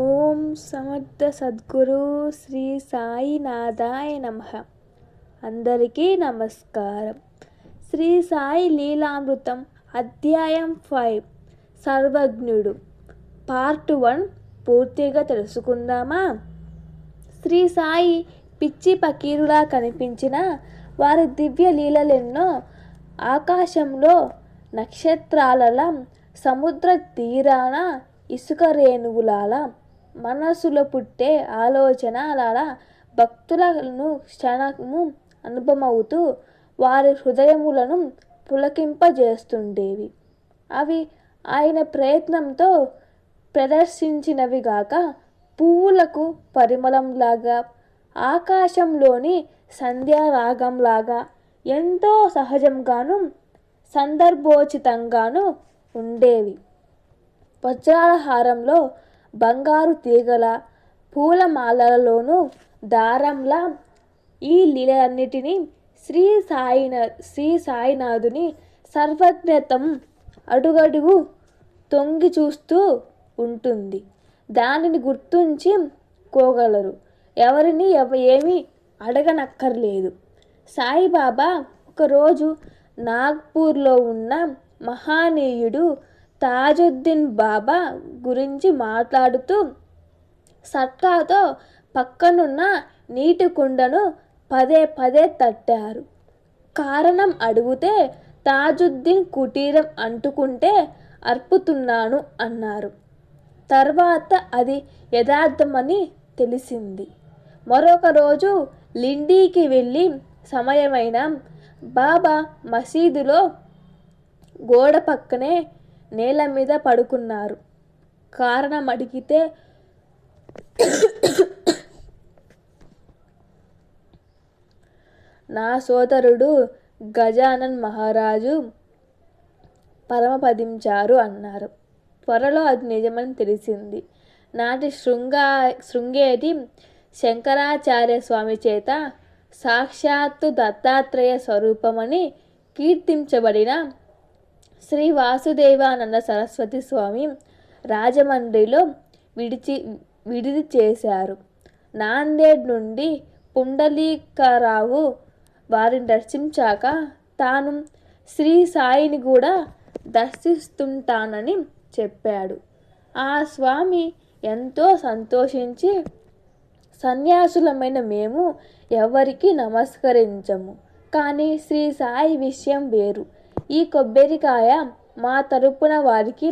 ఓం సమర్థ సద్గురు శ్రీ సాయినాథాయ నమః. అందరికీ నమస్కారం. శ్రీ సాయి లీలామృతం అధ్యాయం 5 సర్వజ్ఞుడు పార్ట్ 1 పూర్తిగా తెలుసుకుందామా? శ్రీ సాయి పిచ్చి పకీరులా కనిపించిన వారి దివ్య లీలలెన్నో ఆకాశంలో నక్షత్రాలలా, సముద్ర తీరాన ఇసుక రేణువులాల, మనసులో పుట్టే ఆలోచనలాల భక్తులను క్షణము అనుభవమవుతూ వారి హృదయములను పులకింపజేస్తుండేవి. అవి ఆయన ప్రయత్నంతో ప్రదర్శించినవిగాక పువ్వులకు పరిమళంలాగా, ఆకాశంలోని సంధ్యారాగంలాగా ఎంతో సహజంగాను సందర్భోచితంగాను ఉండేవి. వజ్రాల హారంలో, బంగారు తీగల, పూలమాలలలోనూ దారంలా ఈ లీలన్నిటినీ శ్రీ సాయినాథుని సర్వజ్ఞతం అడుగడుగు తొంగి చూస్తూ ఉంటుంది. దానిని గుర్తుంచి కోగలరు. ఎవరిని ఏమీ అడగనక్కర్లేదు. సాయిబాబా ఒకరోజు నాగ్పూర్లో ఉన్న మహనీయుడు తాజుద్దీన్ బాబా గురించి మాట్లాడుతూ సట్కాతో పక్కనున్న నీటి కుండను పదే పదే తట్టారు. కారణం అడిగితే తాజుద్దీన్ కుటీరం అంటుకుంటే అర్పుతున్నాను అన్నారు. తర్వాత అది యథార్థమని తెలిసింది. మరొక రోజు లిండీకి వెళ్ళి సమయమైన బాబా మసీదులో గోడ పక్కనే నేల మీద పడుకున్నారు. కారణం అడిగితే నా సోదరుడు గజానన్ మహారాజు పరమపదించారు అన్నారు. త్వరలో అది నిజమని తెలిసింది. నాటి శృంగేరి శంకరాచార్య స్వామి చేత సాక్షాత్తు దత్తాత్రేయ స్వరూపమని కీర్తించబడిన శ్రీ వాసుదేవానంద సరస్వతి స్వామి రాజమండ్రిలో విడిది చేశారు. నాందేడ్ నుండి పుండలీకరావు వారిని దర్శించాక తాను శ్రీ సాయిని కూడా దర్శిస్తుంటానని చెప్పాడు. ఆ స్వామి ఎంతో సంతోషించి, సన్యాసులమైన మేము ఎవరికి నమస్కరించము, కానీ శ్రీ సాయి విషయం వేరు. ఈ కొబ్బరికాయ మా తరపున వారికి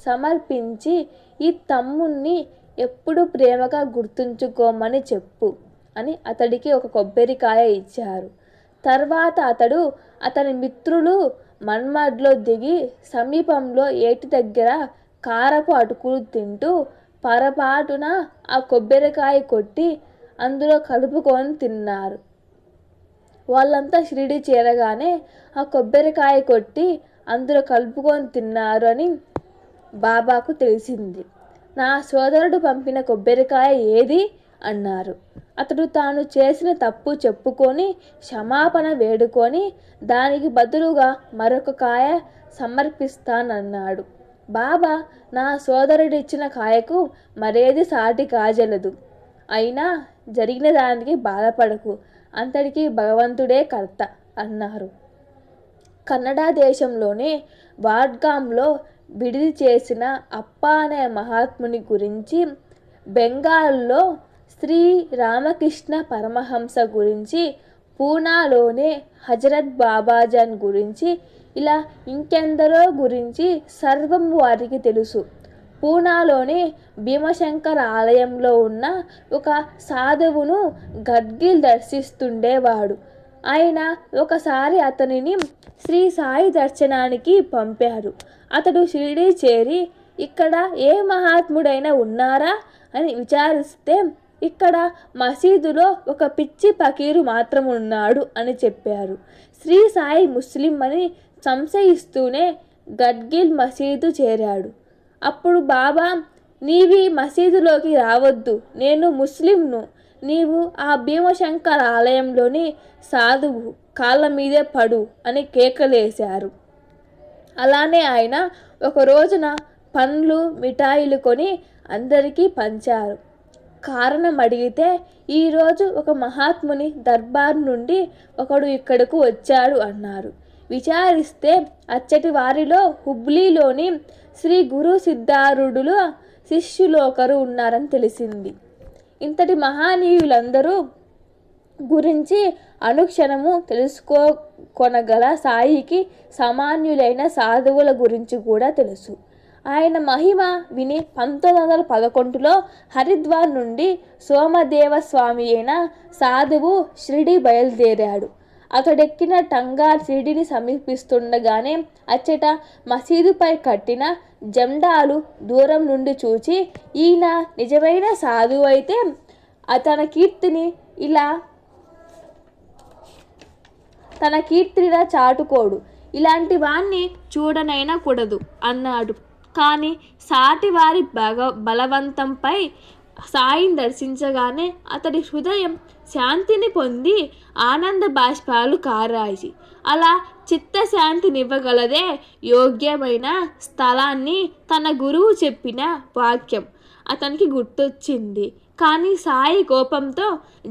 సమర్పించి ఈ తమ్ముణ్ణి ఎప్పుడు ప్రేమగా గుర్తుంచుకోమని చెప్పు అని అతడికి ఒక కొబ్బరికాయ ఇచ్చారు. తర్వాత అతని మిత్రులు మన్మడ్లో దిగి సమీపంలో ఏటి దగ్గర కారపు అటుకులు తింటూ పొరపాటున ఆ కొబ్బరికాయ కొట్టి అందులో కలుపుకొని తిన్నారు. వాళ్ళంతా షిరిడి చేరగానే ఆ కొబ్బరికాయ కొట్టి అందులో కలుపుకొని తిన్నారు అని బాబాకు తెలిసింది. నా సోదరుడు పంపిన కొబ్బరికాయ ఏది అన్నారు. అతడు తాను చేసిన తప్పు చెప్పుకొని క్షమాపణ వేడుకొని దానికి బదులుగా మరొక కాయ సమర్పిస్తానన్నాడు. బాబా, నా సోదరుడిచ్చిన కాయకు మరేది సాటి కాజలదు. అయినా జరిగిన దానికి బాధపడకు, అంతటికీ భగవంతుడే కర్త అన్నారు. కన్నడ దేశంలోని వాడ్గామ్లో విడిది చేసిన అప్ప అనే మహాత్ముని గురించి, బెంగాల్లో శ్రీ రామకృష్ణ పరమహంస గురించి, పూనాలోని హజరత్ బాబాజాన్ గురించి, ఇలా ఇంకెందరో గురించి సర్వం వారికి తెలుసు. పూనాలోని భీమశంకర ఆలయంలో ఉన్న ఒక సాధువును గడ్గిల్ దర్శిస్తుండేవాడు. ఆయన ఒకసారి అతనిని శ్రీ సాయి దర్శనానికి పంపారు. అతడు షిరిడి చేరి ఇక్కడ ఏ మహాత్ముడైనా ఉన్నారా అని విచారిస్తే ఇక్కడ మసీదులో ఒక పిచ్చి పకీరు మాత్రం ఉన్నాడు అని చెప్పారు. శ్రీ సాయి ముస్లిం అని సంశయిస్తూనే గడ్గిల్ మసీదు చేరాడు. అప్పుడు బాబా, నీవి మసీదులోకి రావద్దు, నేను ముస్లింను, నీవు ఆ భీమశంకర ఆలయంలోని సాధువు కాళ్ళ మీదే పడు అని కేకలేశారు. అలానే ఆయన ఒక రోజున పండ్లు మిఠాయిలు కొని అందరికీ పంచారు. కారణం అడిగితే ఈరోజు ఒక మహాత్ముని దర్బార్ నుండి ఒకడు ఇక్కడకు వచ్చాడు అన్నారు. విచారిస్తే అచ్చటి వారిలో హుబ్లీలోని శ్రీ గురు సిద్ధారుడుల శిష్యులు ఒకరు ఉన్నారని తెలిసింది. ఇంతటి మహానీయులందరూ గురించి అనుక్షణము తెలుసుకోకొనగల సాయికి సామాన్యులైన సాధువుల గురించి కూడా తెలుసు. ఆయన మహిమ విని 1911లో హరిద్వార్ నుండి సోమదేవ స్వామి అయిన సాధువు షిరిడి బయలుదేరాడు. అతడెక్కిన టంగా షిరిడిని సమీపిస్తుండగానే అచ్చట మసీదుపై కట్టిన జెండాలు దూరం నుండి చూచి ఈయన నిజమైన సాధువు అయితే తన కీర్తిని చాటుకోడు, ఇలాంటి వాణ్ణి చూడనైనా కూడదు అన్నాడు. కానీ సాటివారి బలవంతంపై సాయిని దర్శించగానే అతడి హృదయం శాంతిని పొంది ఆనంద బాష్పాలు కారాయి. అలా చిత్తశాంతినివ్వగలదే యోగ్యమైన స్థలాన్ని తన గురువు చెప్పిన వాక్యం అతనికి గుర్తొచ్చింది. కానీ సాయి కోపంతో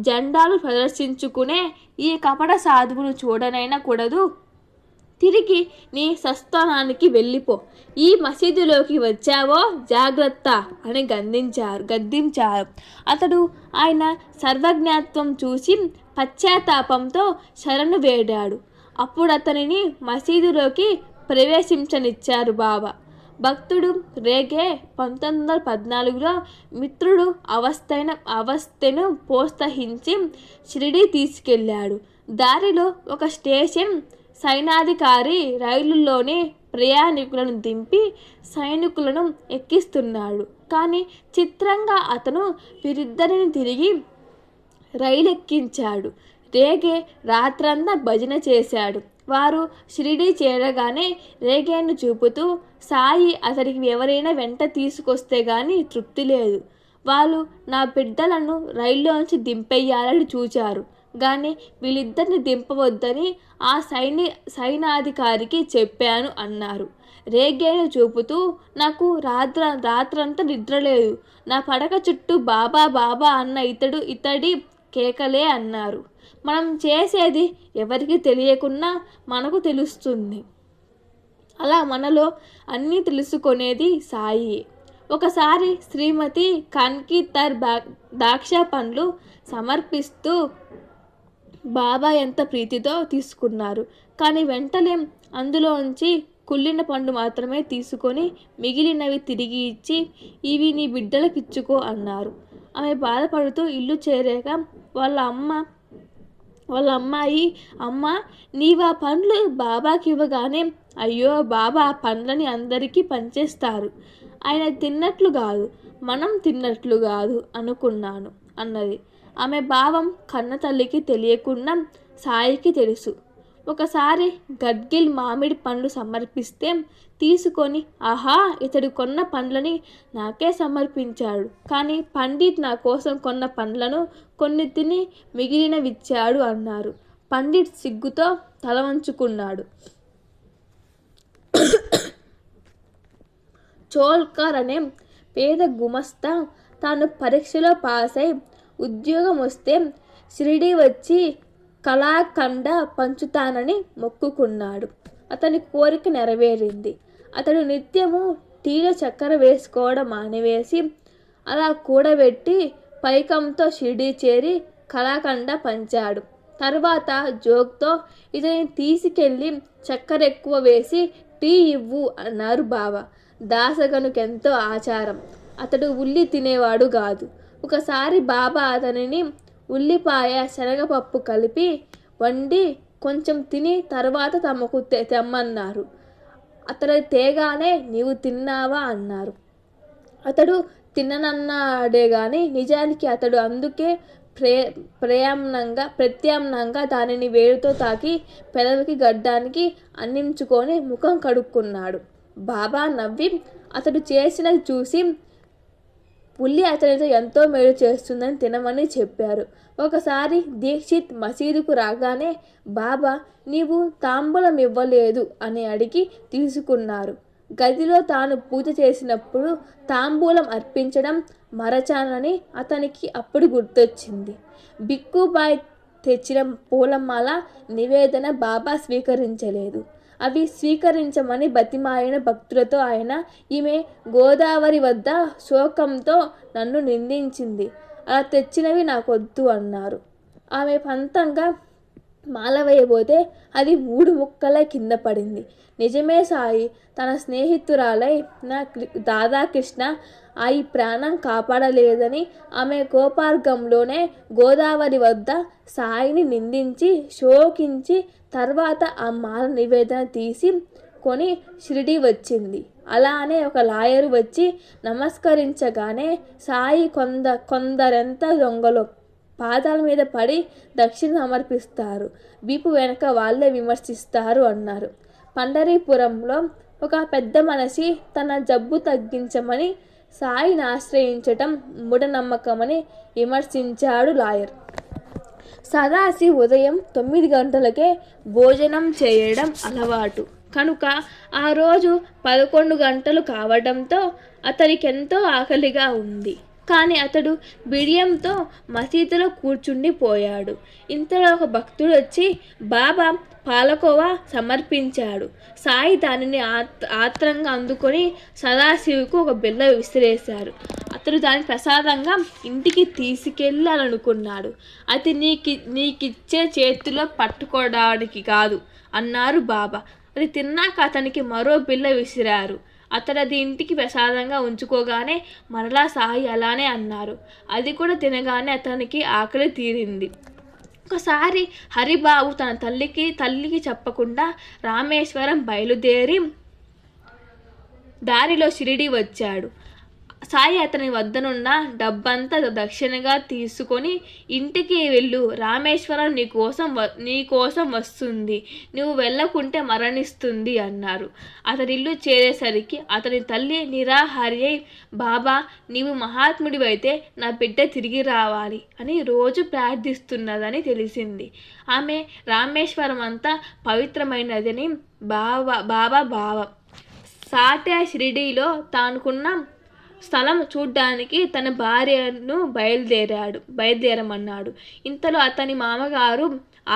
జెండాలు ప్రదర్శించుకునే ఈ కపట సాధువును చూడనైనా కూడదు, తిరిగి నీ స్వస్థానానికి వెళ్ళిపో, ఈ మసీదులోకి వచ్చావో జాగ్రత్త అని గద్దించారు. అతడు ఆయన సర్వజ్ఞత్వం చూసి పశ్చాత్తాపంతో శరణు వేడాడు. అప్పుడు అతనిని మసీదులోకి ప్రవేశించనిచ్చారు బాబా. భక్తుడు రేగే 1914లో మిత్రుడు అవస్థను ప్రోత్సహించి షిరిడి తీసుకెళ్ళాడు. దారిలో ఒక స్టేషన్ సైనాధికారి రైలులోని ప్రయాణికులను దింపి సైనికులను ఎక్కిస్తున్నాడు. కానీ చిత్రంగా అతను వీరిద్దరిని తిరిగి రైలు ఎక్కించాడు. రేగే రాత్రంతా భజన చేశాడు. వారు షిరిడి చేరగానే రేగేను చూపుతూ సాయి అతడికి ఎవరైనా వెంట తీసుకొస్తే గాని తృప్తి లేదు. వాళ్ళు నా బిడ్డలను రైల్లోంచి దింపెయ్యాలని చూచారు గాని వీళ్ళిద్దరిని దింపవద్దని ఆ సైనాధికారికి చెప్పాను అన్నారు. రేగేను చూపుతూ నాకు రాత్రంతా నిద్రలేదు, నా పడక చుట్టూ బాబా బాబా అన్న ఇతడి కేకలే అన్నారు. మనం చేసేది ఎవరికి తెలియకున్నా మనకు తెలుస్తుంది. అలా మనలో అన్నీ తెలుసుకునేది సాయి. ఒకసారి శ్రీమతి కన్కి ద్రాక్ష పండ్లు సమర్పిస్తూ బాబా ఎంత ప్రీతితో తీసుకున్నారు. కానీ వెంటనే అందులోంచి కుళ్ళిన పండు మాత్రమే తీసుకొని మిగిలినవి తిరిగి ఇచ్చి ఇవి నీ బిడ్డలకు ఇచ్చుకో అన్నారు. ఆమె బాధపడుతూ ఇల్లు చేరాక వాళ్ళ అమ్మాయి అమ్మ నీవా పండ్లు బాబాకి ఇవ్వగానే అయ్యో బాబా ఆ పండ్లని అందరికీ పంచేస్తారు, ఆయన తిన్నట్లు కాదు మనం తిన్నట్లు కాదు అనుకున్నాను అన్నది. ఆమె భావం కన్న తల్లికి తెలియకుండా సాయికి తెలుసు. ఒకసారి గడ్గిల్ మామిడి పండ్లు సమర్పిస్తే తీసుకొని ఆహా ఇతడు కొన్న పండ్లని నాకే సమర్పించాడు, కానీ పండిట్ నా కోసం కొన్న పండ్లను కొన్ని తిని మిగిలినవిచ్చాడు అన్నారు. పండిట్ సిగ్గుతో తల వంచుకున్నాడు. చోల్కర్ అనే పేద గుమస్తా తాను పరీక్షలో పాస్ అయి ఉద్యోగం వస్తే షిరిడి వచ్చి కళాఖండ పంచుతానని మొక్కుకున్నాడు. అతని కోరిక నెరవేరింది. అతడు నిత్యము టీలో చక్కెర వేసుకోవడం మానివేసి అలా కూడబెట్టి పైకంతో షిరిడి చేరి కళాఖండ పంచాడు. తర్వాత జోక్తో ఇతని తీసుకెళ్ళి చక్కెర ఎక్కువ వేసి టీ ఇవ్వు అన్నారు బాబా. దాసగనుకెంతో ఆచారం. అతడు ఉల్లి తినేవాడు కాదు. ఒకసారి బాబా అతనిని ఉల్లిపాయ శనగపప్పు కలిపి వండి కొంచెం తిని తర్వాత తమకు తెమ్మన్నారు. అతడు తేగానే నీవు తిన్నావా అన్నారు. అతడు తిన్ననన్నాడే గాని నిజానికి అతడు అందుకే ప్రత్యామ్నాయంగా దానిని వేడితో తాకి పెదవికి గడ్డానికి అందించుకొని ముఖం కడుక్కున్నాడు. బాబా నవ్వి అతడు చేసినది చూసి ఉల్లి అతనితో ఎంతో మేలు చేస్తుందని తినమని చెప్పారు. ఒకసారి దీక్షిత్ మసీదుకు రాగానే బాబా నీవు తాంబూలం ఇవ్వలేదు అని అడిగి తీసుకున్నారు. గదిలో తాను పూజ చేసినప్పుడు తాంబూలం అర్పించడం మరచానని అతనికి అప్పుడు గుర్తొచ్చింది. బిక్కుబాయ్ తెచ్చిన పూలమాల నివేదన బాబా స్వీకరించలేదు. అవి స్వీకరించమని బతిమాలిన భక్తులతో ఆయన, ఈమె గోదావరి వద్ద శోకంతో నన్ను నిందించింది, అలా తెచ్చినవి నాకొద్దు అన్నారు. ఆమె పంతంగా మాల వేయబోతే అది 3 ముక్కలై కింద పడింది. నిజమే సాయి, తన స్నేహితురాలై నా దాదాకృష్ణ ఈ ప్రాణం కాపాడలేదని ఆమె కోపార్గంలోనే గోదావరి వద్ద సాయిని నిందించి శోకించి తర్వాత ఆ మాల నివేదన తీసి కొని షిరిడి వచ్చింది. అలానే ఒక లాయరు వచ్చి నమస్కరించగానే సాయి కొందరెంత దొంగలో పాదాల మీద పడి దక్షిణ సమర్పిస్తారు, వీపు వెనక వాళ్ళే విమర్శిస్తారు అన్నారు. పండరీపురంలో ఒక పెద్ద మనిషి తన జబ్బు తగ్గించమని సాయిని ఆశ్రయించటం మూఢనమ్మకమని విమర్శించాడు లాయర్. సదాశివ్ ఉదయం 9 గంటలకే భోజనం చేయడం అలవాటు కనుక ఆ రోజు 11 గంటలు కావడంతో అతనికెంతో ఆకలిగా ఉంది. కానీ అతడు బిడియంతో మసీదులో కూర్చుండిపోయాడు. ఇంతలో ఒక భక్తుడు వచ్చి బాబా పాలకోవా సమర్పించాడు. సాయి దానిని ఆత్రంగా అందుకొని సదాశివుకు ఒక బిళ్ళ విసిరేశారు. అతడు దాన్ని ప్రసాదంగా ఇంటికి తీసుకెళ్ళాలనుకున్నాడు. అది నీకిచ్చే చేతిలో పట్టుకోవడానికి కాదు అన్నారు బాబా. అది తిన్నాక అతనికి మరో బిళ్ళ విసిరారు. అతడు అది ఇంటికి ప్రసాదంగా ఉంచుకోగానే మరలా సాయి అలానే అన్నారు. అది కూడా తినగానే అతనికి ఆకలి తీరింది. ఒకసారి హరిబాబు తన తల్లికి చెప్పకుండా రామేశ్వరం బయలుదేరి దారిలో షిరిడి వచ్చాడు. సాయి అతని వద్దనున్న డబ్బంతా దక్షిణగా తీసుకొని, ఇంటికి వెళ్ళు, రామేశ్వరం నీ కోసం వస్తుంది, నువ్వు వెళ్ళకుంటే మరణిస్తుంది అన్నారు. అతని ఇల్లు చేరేసరికి అతని తల్లి నిరాహారి అయి, బాబా నీవు మహాత్ముడివైతే నా బిడ్డ తిరిగి రావాలి అని రోజు ప్రార్థిస్తున్నదని తెలిసింది. ఆమె రామేశ్వరం అంతా పవిత్రమైనదని బాబా సాటే షిరిడీలో తానుకున్న స్థలం చూడ్డానికి తన భార్యను బయలుదేరమన్నాడు. ఇంతలో అతని మామగారు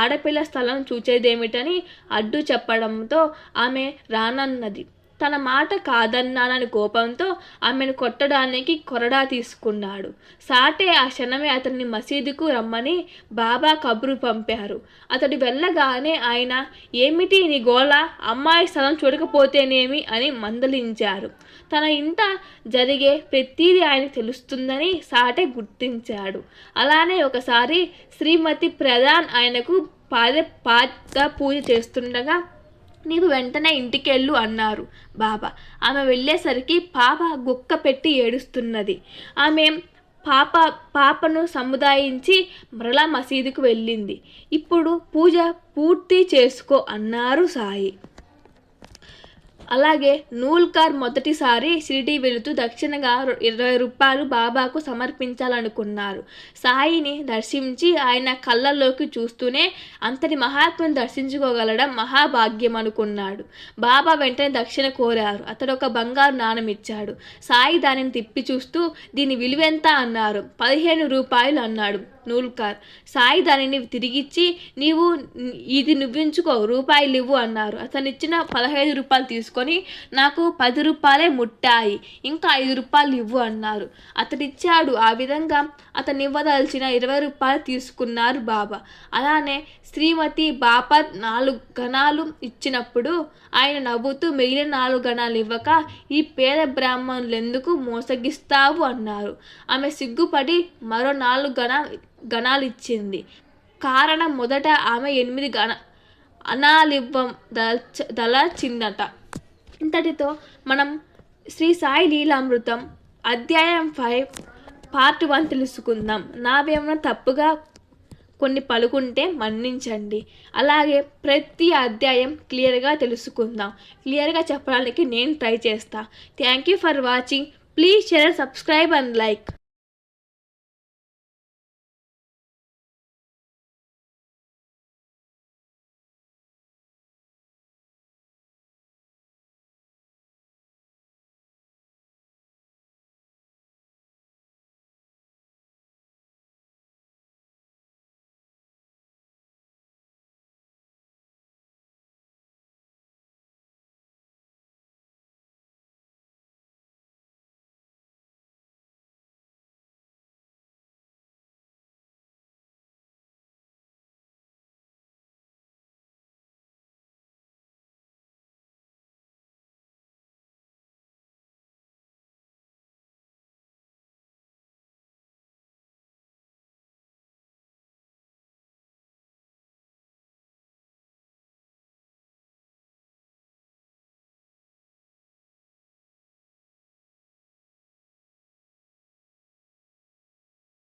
ఆడపిల్ల స్థలం చూచేదేమిటని అడ్డు చెప్పడంతో ఆమె రానన్నది. తన మాట కాదన్నానని కోపంతో ఆమెను కొట్టడానికి కొరడా తీసుకున్నాడు. సాటే ఆ క్షణమే అతన్ని మసీదుకు రమ్మని బాబా కబురు పంపారు. అతడు వెళ్ళగానే ఆయన, ఏమిటి నీ గోళ, అమ్మాయి స్థలం చూడకపోతేనేమి అని మందలించారు. తన ఇంట జరిగే ప్రతిదీ ఆయనకు తెలుస్తుందని సాటే గుర్తించాడు. అలానే ఒకసారి శ్రీమతి ప్రధాన్ ఆయనకు పాద పూజ చేస్తుండగా, నీవు వెంటనే ఇంటికెళ్ళు అన్నారు బాబా. ఆమె వెళ్ళేసరికి పాప గుక్క పెట్టి ఏడుస్తున్నది. ఆమె పాపను సముదాయించి మరలా మసీదుకు వెళ్ళింది. ఇప్పుడు పూజ పూర్తి చేసుకో అన్నారు సాయి. అలాగే నూల్కర్ మొదటిసారి షిరిడి వెళుతూ దక్షిణగా 20 రూపాయలు బాబాకు సమర్పించాలనుకున్నారు. సాయిని దర్శించి ఆయన కళ్ళల్లోకి చూస్తూనే అంతటి మహాత్ముని దర్శించుకోగలడం మహాభాగ్యం అనుకున్నాడు. బాబా వెంటనే దక్షిణ కోరారు. అతడు ఒక బంగారు నాణెం ఇచ్చాడు. సాయి దానిని తిప్పి చూస్తూ, దీని విలువెంత అన్నారు. 15 రూపాయలు అన్నాడు నూల్కర్. సాయి దానిని తిరిగిచ్చి, ఇది నువ్వించుకో, రూపాయలు ఇవ్వు అన్నారు. అతనిచ్చిన 15 రూపాయలు తీసుకొని, నాకు 10 రూపాయలే ముట్టాయి, ఇంకా 5 రూపాయలు ఇవ్వు అన్నారు. అతడిచ్చాడు. ఆ విధంగా అతను ఇవ్వదలిచిన 20 రూపాయలు తీసుకున్నారు బాబా. అలానే శ్రీమతి బాపత్ 4 గణాలు ఇచ్చినప్పుడు ఆయన నవ్వుతూ, మిగిలిన 4 గణాలు ఇవ్వక ఈ పేద బ్రాహ్మణులెందుకు మోసగిస్తావు అన్నారు. ఆమె సిగ్గుపడి మరో 4 గణాలు ఇచ్చింది. కారణం, మొదట ఆమె 8 గణాలివ్వదలచిందట. ఇంతటితో మనం శ్రీ సాయి లీలామృతం అధ్యాయం 5 పార్ట్ 1 తెలుసుకుందాం. నావేమైనా తప్పుగా కొన్ని పలుకుంటే మన్నించండి. అలాగే ప్రతి అధ్యాయం క్లియర్గా తెలుసుకుందాం. క్లియర్గా చెప్పడానికి నేను ట్రై చేస్తా. Thank you for watching. Please share, subscribe and like.